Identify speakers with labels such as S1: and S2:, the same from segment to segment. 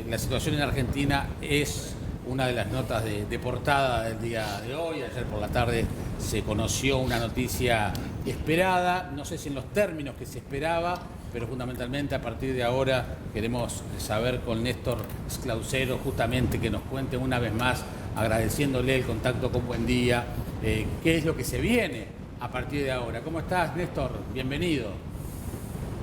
S1: La situación en Argentina es una de las notas de portada del día de hoy. Ayer por la tarde se conoció una noticia esperada, no sé si en los términos que se esperaba, pero fundamentalmente a partir de ahora queremos saber con Néstor Sclausero justamente que nos cuente una vez más, agradeciéndole el contacto con Buen Día, qué es lo que se viene a partir de ahora. ¿Cómo estás, Néstor? Bienvenido.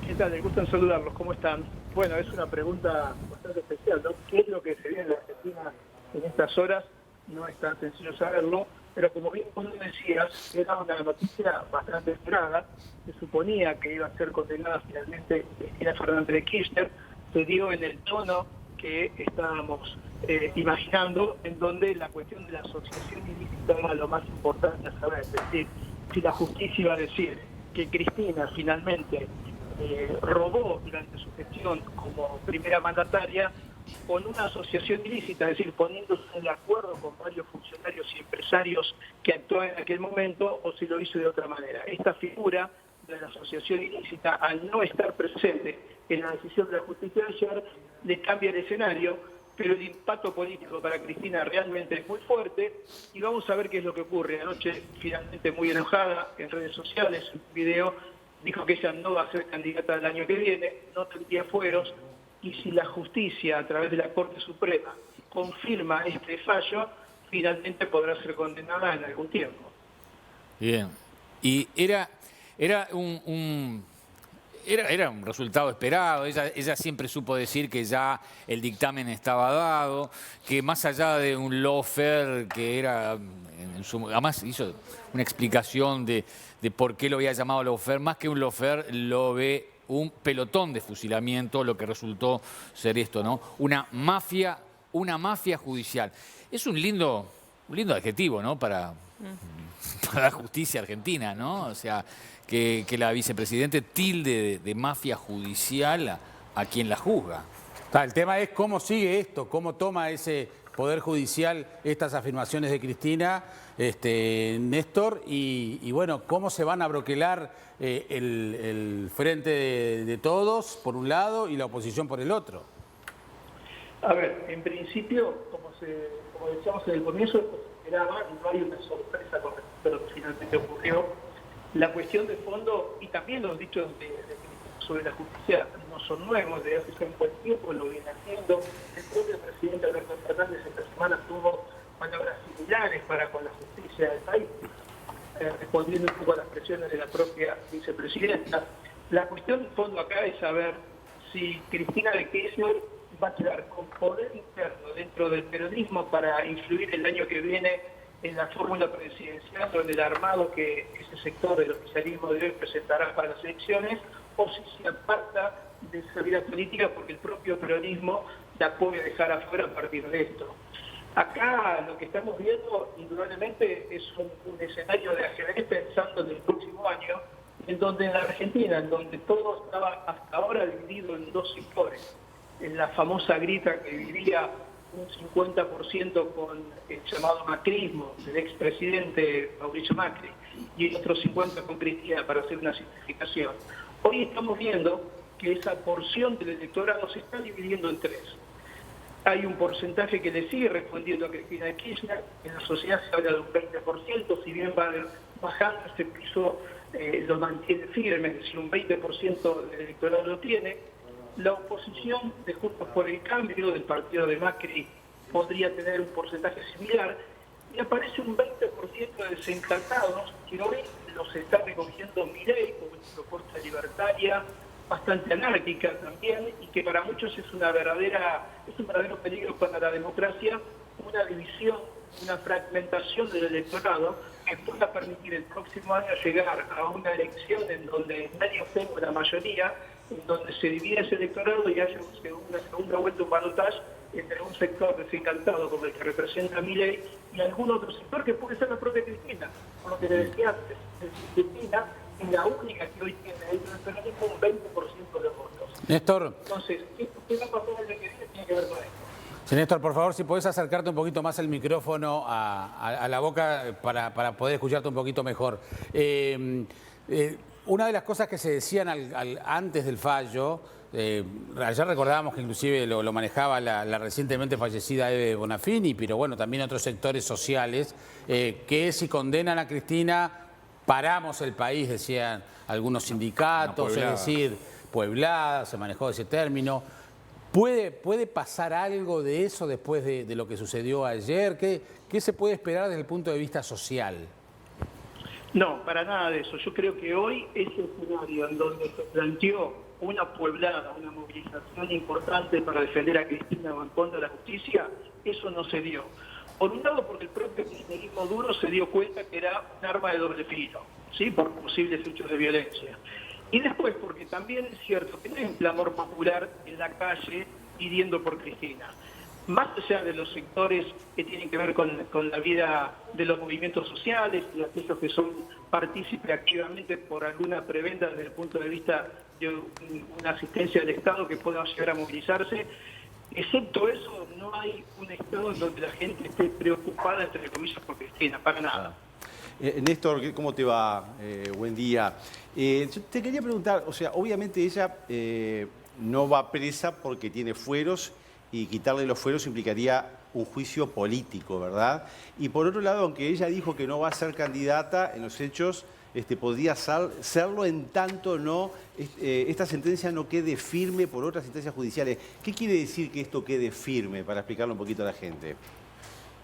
S2: ¿Qué tal? Me gusta en saludarlos. ¿Cómo están? Bueno, es una pregunta bastante especial, ¿no? ¿Qué es lo que se viene en la Argentina en estas horas? No es tan sencillo saberlo, pero como bien vos decías, era una noticia bastante esperada. Se suponía que iba a ser condenada finalmente Cristina Fernández de Kirchner. Se dio en el tono que estábamos imaginando, en donde la cuestión de la asociación ilícita era lo más importante a saber. Es decir, si la justicia iba a decir que Cristina finalmente robó durante su gestión como primera mandataria con una asociación ilícita, es decir, poniéndose de acuerdo con varios funcionarios y empresarios que actuaban en aquel momento, o si lo hizo de otra manera. Esta figura de la asociación ilícita, al no estar presente en la decisión de la justicia de ayer, le cambia el escenario, pero el impacto político para Cristina realmente es muy fuerte, y vamos a ver qué es lo que ocurre. Anoche, finalmente muy enojada en redes sociales, en un video, dijo que ella no va a ser candidata el año que viene, no tendría fueros, y si la justicia, a través de la Corte Suprema, confirma este fallo, finalmente podrá ser condenada en algún tiempo.
S3: Bien. Y era un resultado esperado. Ella siempre supo decir que ya el dictamen estaba dado, que más allá de un lawfare que era, además hizo una explicación de por qué lo había llamado lawfare, más que un lawfare lo ve un pelotón de fusilamiento, lo que resultó ser esto, ¿no? Una mafia judicial. Es un lindo adjetivo, ¿no? Para la justicia argentina, ¿no? O sea, que la vicepresidente tilde de mafia judicial a quien la juzga.
S1: El tema es cómo sigue esto, cómo toma ese Poder Judicial estas afirmaciones de Cristina, Néstor, y bueno, cómo se van a broquelar el frente de todos, por un lado, y la oposición por el otro.
S2: A ver, en principio, como decíamos en el comienzo, esto se esperaba y no hay una sorpresa con respecto a lo que finalmente ocurrió. La cuestión de fondo, y también los dichos de sobre la justicia, no son nuevos, desde hace un buen tiempo lo viene haciendo. El propio presidente Alberto Fernández esta semana tuvo palabras similares para con la justicia del país, respondiendo un poco a las presiones de la propia vicepresidenta. La cuestión de fondo acá es saber si Cristina de Kirchner va a quedar con poder interno dentro del peronismo para influir el año que viene en la fórmula presidencial o en el armado que ese sector del oficialismo de hoy presentará para las elecciones, o si se aparta de esa vida política porque el propio peronismo la puede dejar afuera a partir de esto. Acá lo que estamos viendo indudablemente es un escenario de ajedrez pensando en el próximo año, en donde en la Argentina, en donde todo estaba hasta ahora dividido en dos sectores, en la famosa grita que vivía un 50% con el llamado macrismo del expresidente Mauricio Macri y el otro 50% con Cristina, para hacer una simplificación. Hoy estamos viendo que esa porción del electorado se está dividiendo en tres. Hay un porcentaje que le sigue respondiendo a Cristina de Kirchner, en la sociedad se habla de un 20%, si bien va bajando este piso, lo mantiene firme, es decir, un 20% del electorado lo tiene. La oposición de Juntos por el Cambio, del partido de Macri, podría tener un porcentaje similar, y aparece un 20% de desencantados que hoy los está recogiendo Milei como una propuesta libertaria, bastante anárquica también, y que para muchos es un verdadero peligro para la democracia, una división, una fragmentación del electorado que pueda permitir el próximo año llegar a una elección en donde nadie obtenga la mayoría, en donde se divide ese electorado y haya una segunda vuelta, un balotaje entre un sector desencantado como el que representa a Milei y algún otro sector que puede ser la propia Cristina. Por lo que le decía antes, Cristina es la única que hoy tiene dentro del peronismo un 20% de votos.
S1: Néstor.
S2: Entonces, ¿qué va a pasar el año que viene? Tiene que ver con esto.
S1: Sí, Néstor, por favor, si podés acercarte un poquito más el micrófono a la boca para poder escucharte un poquito mejor. Una de las cosas que se decían antes del fallo Ayer recordábamos que inclusive lo manejaba la recientemente fallecida Eve Bonafini, pero bueno, también otros sectores sociales, que si condenan a Cristina, paramos el país, decían algunos sindicatos, es decir, pueblada, se manejó ese término. ¿Puede pasar algo de eso después de lo que sucedió ayer? ¿Qué se puede esperar desde el punto de vista social?
S2: No, para nada de eso. Yo creo que hoy ese escenario en donde se planteó una pueblada, una movilización importante para defender a Cristina en contra de la justicia, eso no se dio. Por un lado, porque el propio kirchnerismo duro se dio cuenta que era un arma de doble filo, ¿sí?, por posibles hechos de violencia. Y después, porque también es cierto que no hay un clamor popular en la calle pidiendo por Cristina. Más allá de los sectores que tienen que ver con la vida de los movimientos sociales y aquellos que son partícipes activamente por alguna prebenda desde el punto de vista de una asistencia del Estado que pueda llegar a movilizarse, excepto eso, no hay un Estado en donde la gente esté preocupada, entre comillas, por Cristina, para nada.
S4: Néstor, ¿cómo te va? Buen día. Yo te quería preguntar, o sea, obviamente ella no va presa porque tiene fueros, y quitarle los fueros implicaría un juicio político, ¿verdad? Y por otro lado, aunque ella dijo que no va a ser candidata, en los hechos podría serlo en tanto no esta sentencia no quede firme por otras sentencias judiciales. ¿Qué quiere decir que esto quede firme, para explicarlo un poquito a la gente?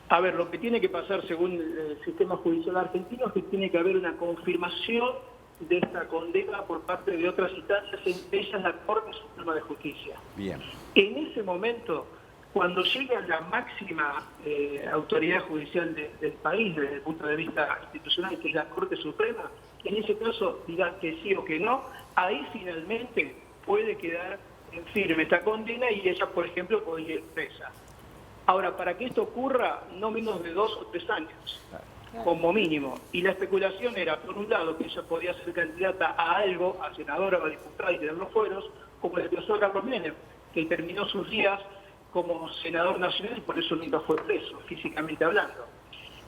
S2: A ver, lo que tiene que pasar según el sistema judicial argentino es que tiene que haber una confirmación de esta condena por parte de otras instancias, entre ellas la Corte Suprema de Justicia.
S4: Bien.
S2: En ese momento, cuando llegue a la máxima autoridad judicial del país, desde el punto de vista institucional, que es la Corte Suprema, en ese caso diga que sí o que no, ahí finalmente puede quedar en firme esta condena y ella, por ejemplo, podría ir presa. Ahora, para que esto ocurra, no menos de 2 o 3 años. Como mínimo. Y la especulación era, por un lado, que ella podía ser candidata a algo, a senadora o a diputada y tener los fueros, como le pasó a Carlos Menem, que terminó sus días como senador nacional y por eso nunca fue preso, físicamente hablando.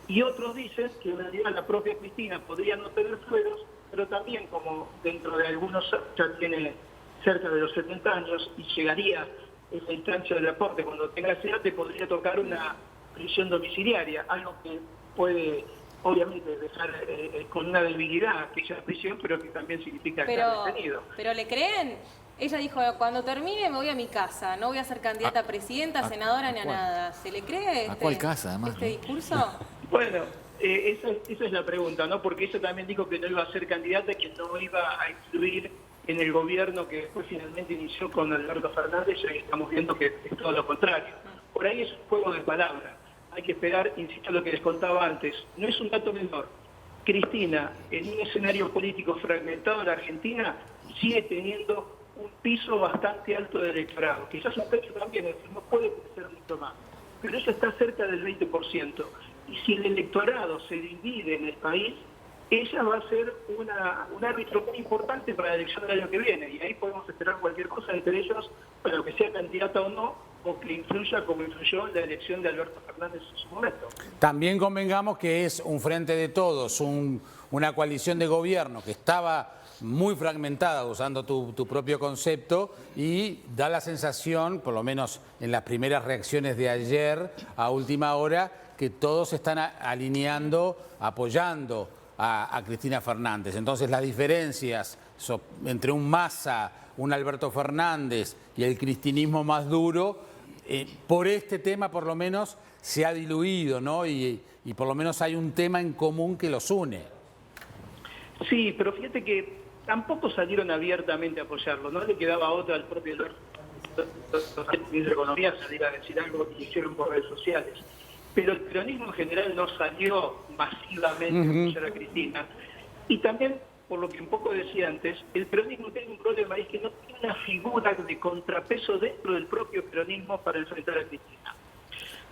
S2: Y otros dicen que en realidad la propia Cristina podría no tener fueros, pero también como dentro de algunos ya tiene cerca de los 70 años y llegaría en la instancia de la Corte cuando tenga esa edad, te podría tocar una prisión domiciliaria, algo que puede obviamente dejar con una debilidad aquella prisión, pero que también significa estar detenido.
S5: ¿Pero le creen? Ella dijo, cuando termine me voy a mi casa, no voy a ser candidata a presidenta, senadora ni a nada. ¿Se le cree
S3: ¿A cuál casa, además,
S5: este discurso?
S2: Bueno, esa es la pregunta, ¿no? Porque ella también dijo que no iba a ser candidata, que no iba a influir en el gobierno que después finalmente inició con Alberto Fernández, y estamos viendo que es todo lo contrario. Por ahí es un juego de palabras. Hay que esperar, insisto, lo que les contaba antes. No es un dato menor. Cristina, en un escenario político fragmentado en la Argentina, sigue teniendo un piso bastante alto de electorado. Quizás un pecho también, es decir, no puede crecer mucho más. Pero eso está cerca del 20%. Y si el electorado se divide en el país, ella va a ser un árbitro muy importante para la elección del año que viene. Y ahí podemos esperar cualquier cosa entre ellos, para lo que sea candidata o no, o que influya como influyó en la elección de Alberto Fernández en su momento.
S1: También convengamos que es un frente de todos, una coalición de gobierno que estaba muy fragmentada, usando tu propio concepto, y da la sensación, por lo menos en las primeras reacciones de ayer a última hora, que todos se están alineando, apoyando a Cristina Fernández. Entonces las diferencias entre un Massa, un Alberto Fernández y el cristinismo más duro, por este tema por lo menos se ha diluido, ¿no? Y por lo menos hay un tema en común que los une.
S2: Sí, pero fíjate que tampoco salieron abiertamente a apoyarlo, no le quedaba otra al propio ministro de Economía salir a decir algo que hicieron por redes sociales. Pero el peronismo en general no salió masivamente a apoyar a Cristina. Y también, por lo que un poco decía antes, el peronismo tiene un problema, es que no tiene una figura de contrapeso dentro del propio peronismo para enfrentar a Cristina.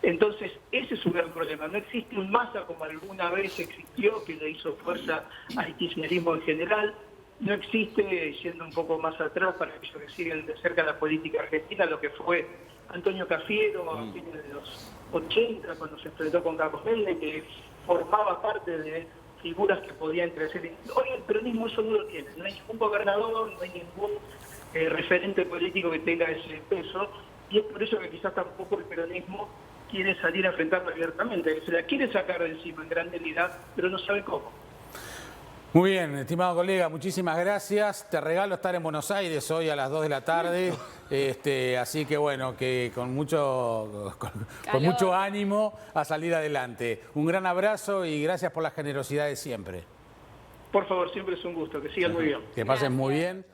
S2: Entonces, ese es un gran problema. No existe un Massa como alguna vez existió, que le hizo fuerza al kirchnerismo en general. No existe, yendo un poco más atrás, para aquellos que siguen de cerca la política argentina, lo que fue Antonio Cafiero a fines de los 80, cuando se enfrentó con Carlos Menem, que formaba parte de figuras que podían crecer. Hoy el peronismo eso no lo tiene. No hay ningún gobernador, no hay ningún referente político que tenga ese peso, y es por eso que quizás tampoco el peronismo quiere salir a enfrentarlo abiertamente, que se la quiere sacar de encima en gran dignidad, pero no sabe cómo.
S1: Muy bien, estimado colega, muchísimas gracias. Te regalo estar en Buenos Aires hoy a las 2 de la tarde, así que bueno, que con mucho ánimo a salir adelante. Un gran abrazo y gracias por la generosidad de siempre.
S2: Por favor, siempre es un gusto, que sigan muy bien.
S1: Que pasen muy bien.